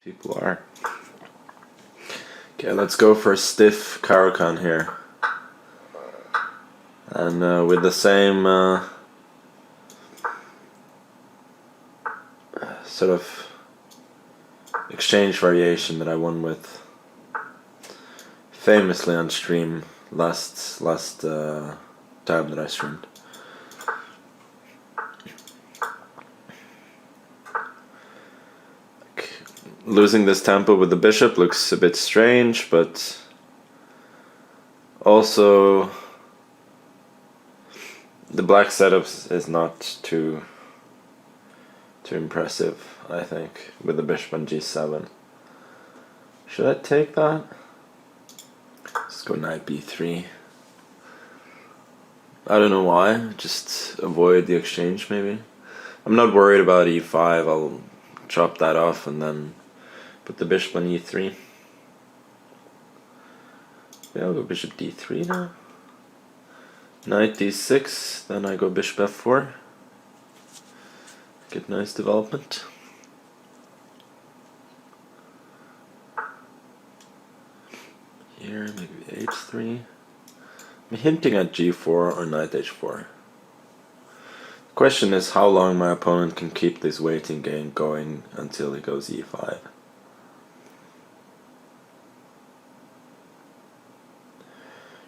People are. Okay, let's go for a stiff Carlsen here. And with the same sort of exchange variation that I won with famously on stream last time that I streamed. Losing this tempo with the bishop looks a bit strange, but also the black setup is not too impressive, I think, with the bishop on g7. Should I take that? Let's go knight b3. I don't know why, just avoid the exchange maybe. I'm not worried about e5, I'll chop that off and then put the bishop on e3. Yeah, I'll go bishop d3 now. Knight d6, then I go bishop f4. Get nice development. Here, maybe h3. I'm hinting at g4 or knight h4. The question is how long my opponent can keep this waiting game going until he goes e5.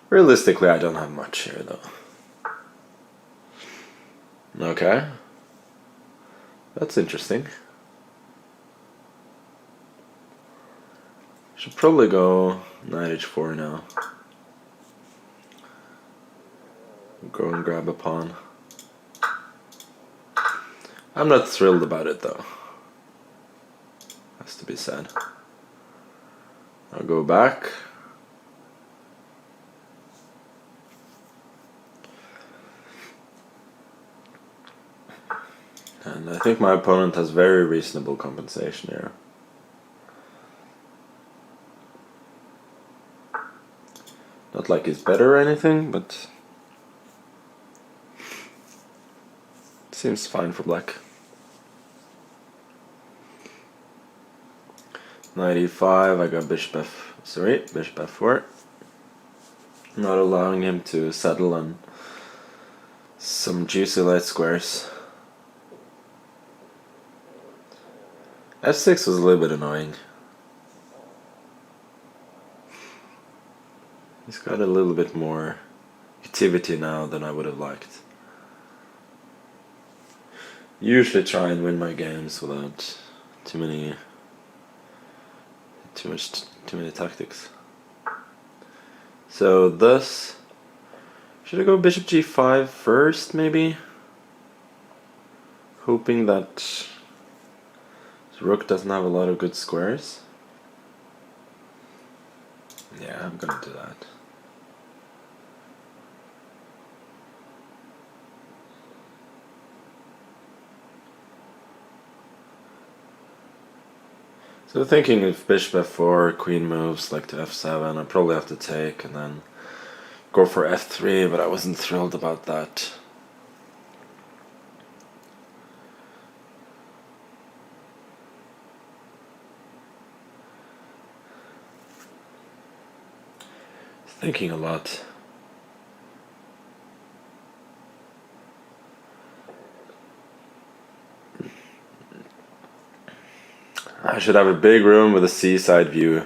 Realistically, I don't have much here though. Okay. That's interesting. Should probably go knight h4 now. Go and grab a pawn. I'm not thrilled about it though. Has to be said. I'll go back. And I think my opponent has very reasonable compensation here. Not like he's better or anything, but seems fine for black. Knight e5, I got bishop f4. Not allowing him to settle on some juicy light squares. f6 was a little bit annoying. He's got a little bit more activity now than I would have liked. Usually try and win my games without too many tactics. So thus, should I go bishop g5 first maybe? Hoping that the rook doesn't have a lot of good squares. Yeah, I'm gonna do that. So thinking if bishop f4, queen moves like to f7, I probably have to take and then go for f3, but I wasn't thrilled about that. Thinking a lot. I should have a big room with a seaside view.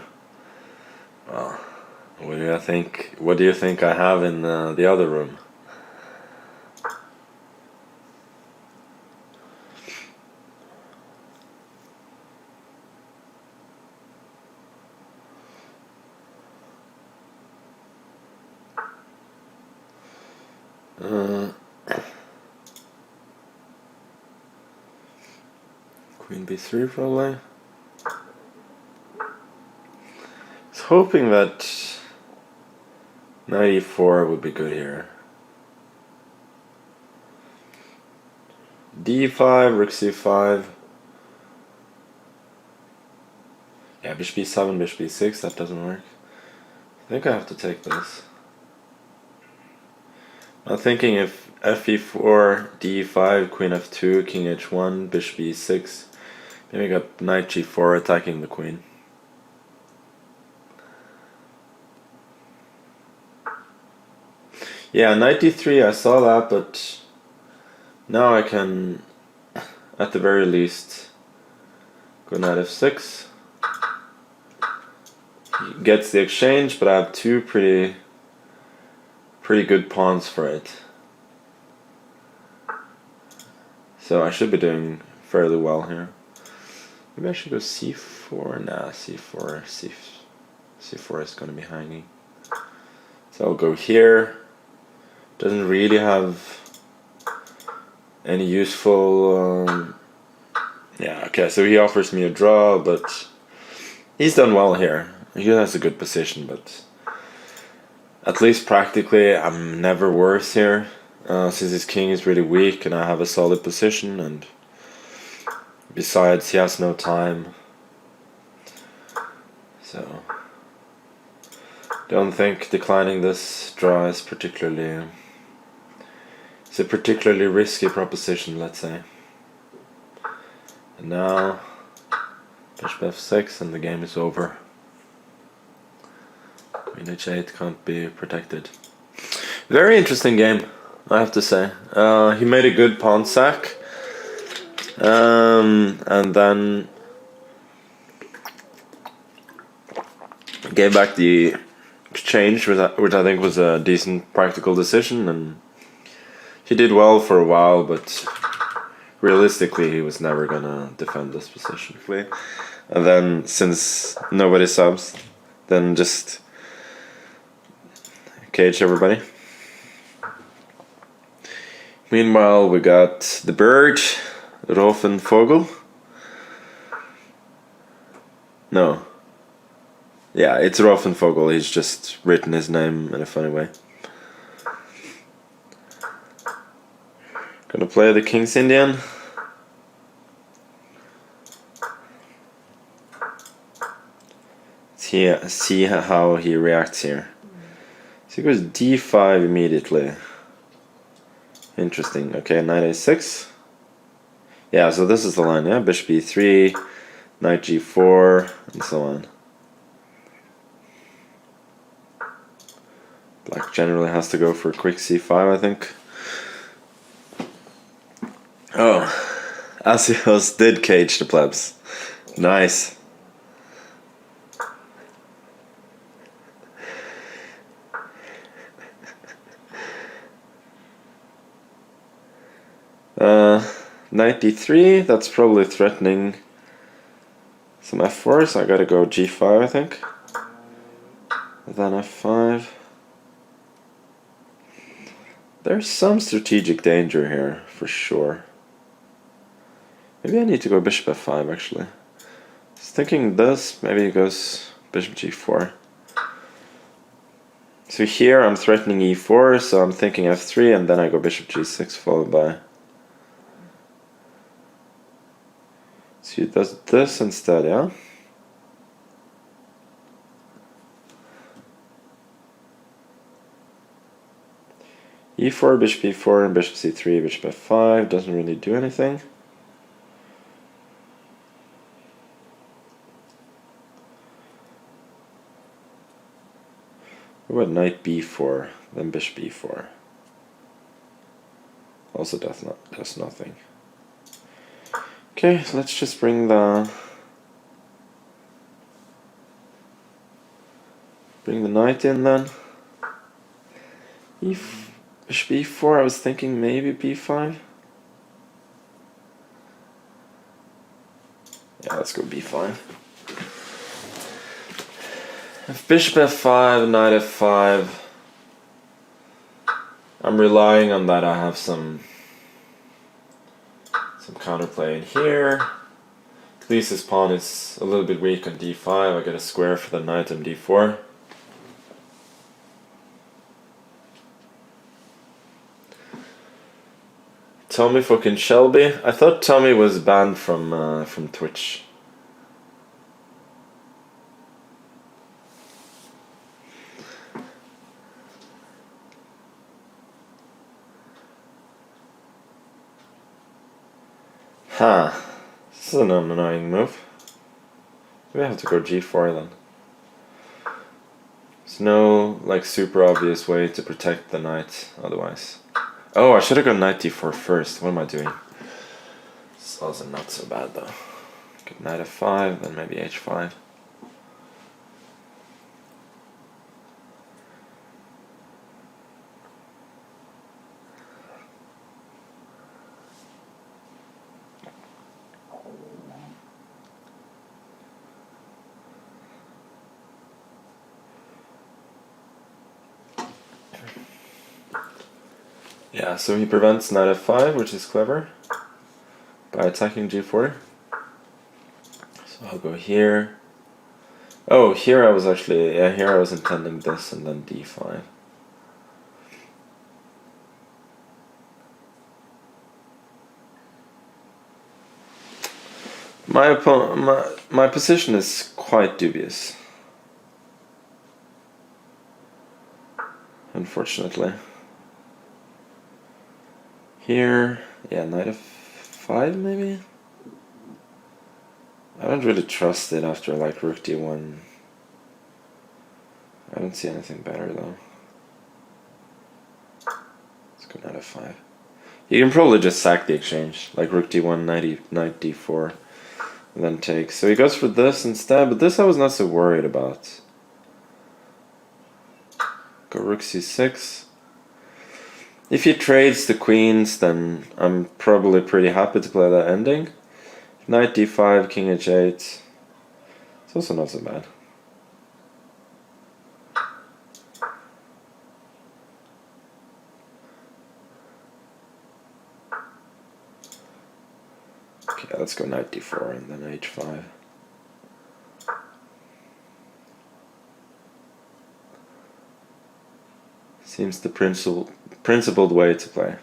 Well, what do you think? What do you think I have in the other room? Queen b3 probably. I was hoping that knight e4 would be good here. d5, rook c5. Yeah, bishop b7, bishop b6, that doesn't work. I think I have to take this. I'm thinking if fe4, d5, queen f2, king h1, bishop e6. Then we got knight g4 attacking the queen. Yeah, knight d3, I saw that, but now I can, at the very least, go knight f6. He gets the exchange, but I have two pretty good pawns for it. So I should be doing fairly well here. Maybe I should go c4. Nah, c4 is going to be hanging. So I'll go here. Doesn't really have any useful... yeah, okay, so he offers me a draw, but he's done well here. He has a good position, but at least practically I'm never worse here. Since his king is really weak and I have a solid position, and besides he has no time. So don't think declining this draw is particularly... it's a particularly risky proposition, let's say. And now bishop f6 and the game is over. Queen h8 can't be protected. Very interesting game, I have to say. He made a good pawn sack, and then gave back the exchange, which I think was a decent practical decision, and he did well for a while, but realistically he was never gonna defend this position. And then, since nobody subs, then just cage everybody. Meanwhile, we got the bird, Vogel. No. Yeah, it's Vogel. He's just written his name in a funny way. Gonna play the King's Indian. See how he reacts here. So he goes d5 immediately. Interesting. Okay, knight a6. Yeah, so this is the line, yeah? Bishop e3, knight g4, and so on. Black generally has to go for a quick c5, I think. Oh, Asios did cage the plebs. Nice. Knight d3, that's probably threatening some f4, so I gotta go g5, I think. Then f5. There's some strategic danger here, for sure. Maybe I need to go bishop f5, actually. I was thinking this, maybe he goes bishop g4. So here I'm threatening e4, so I'm thinking f3, and then I go bishop g6, followed by... So he does this instead, yeah? e4, bishop e4, and bishop c3, bishop f5, doesn't really do anything. What about knight b4, then bishop e4? Also does nothing. Okay, so let's just bring the knight in then. Bishop e4, I was thinking maybe b5. Yeah, let's go b5. If bishop f5, knight f5, I'm relying on that I have some counterplay in here. At least his pawn is a little bit weak on d5. I get a square for the knight on d4. Tommy fucking Shelby. I thought Tommy was banned from Twitch. Huh. This is an annoying move. We have to go g4 then. There's no like super obvious way to protect the knight otherwise. Oh, I should have gone knight d4 first. What am I doing? It's also not so bad though. Good, knight f5, then maybe h5. Yeah, so he prevents knight f5, which is clever, by attacking g4. So I'll go here. Oh, here I was actually, yeah, here I was intending this and then d5. My position is quite dubious, unfortunately. Here, yeah, knight f5 maybe? I don't really trust it after like rook d1. I don't see anything better though. Let's go knight f5. You can probably just sack the exchange, like rook d1, knight d4, and then take. So he goes for this instead, but this I was not so worried about. Go rook c6. If he trades the queens, then I'm probably pretty happy to play that ending. Knight d5, king h8. It's also not so bad. Okay, let's go knight d4 and then h5. Seems the principled way to play.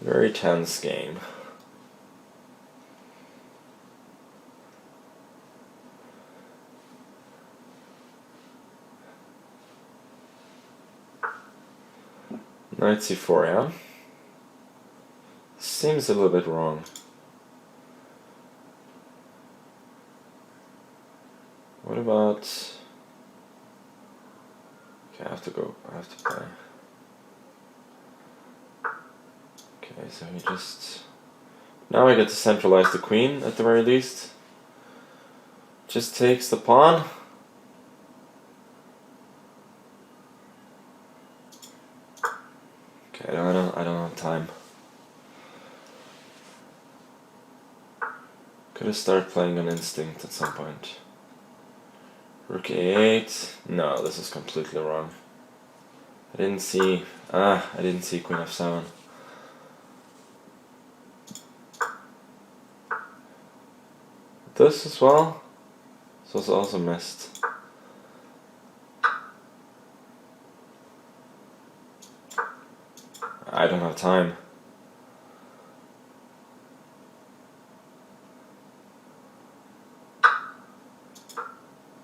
Very tense game. Knight c4, yeah? Seems a little bit wrong. What about... Okay, I have to play. Okay, so he just... Now I get to centralize the queen at the very least. Just takes the pawn. Okay, I don't have time. Could have started playing on instinct at some point. Rook a8. No, this is completely wrong. I didn't see queen f7. This as well. This was also missed. I don't have time.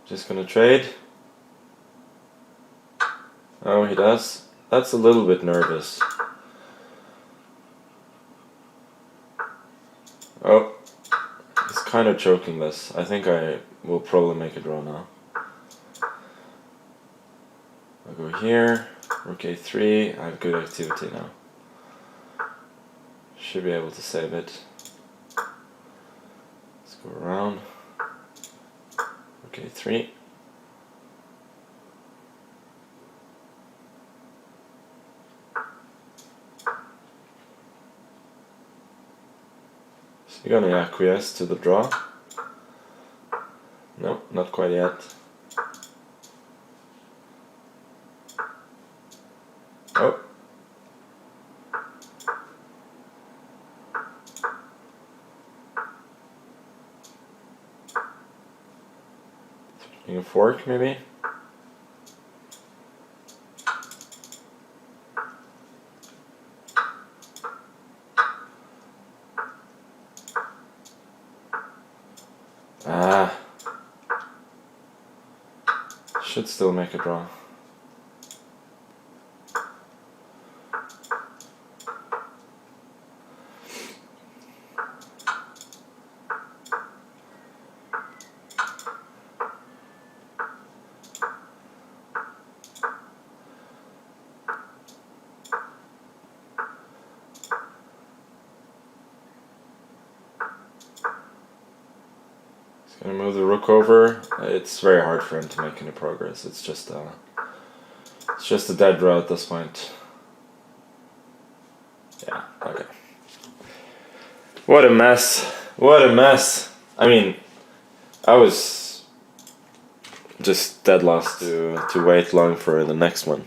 Just gonna trade. Oh, he does. That's a little bit nervous. Oh, he's kind of choking this. I think I will probably make a draw now. I'll go here, rook a3. I have good activity now. Should be able to save it. Let's go around. Rook a3. You're gonna acquiesce to the draw? No, not quite yet. Oh. A fork, maybe? Ah. Should still make a draw. Gonna move the rook over. It's very hard for him to make any progress. It's just a dead draw at this point. Yeah, okay. What a mess. What a mess. I mean, I was just dead lost to wait long for the next one.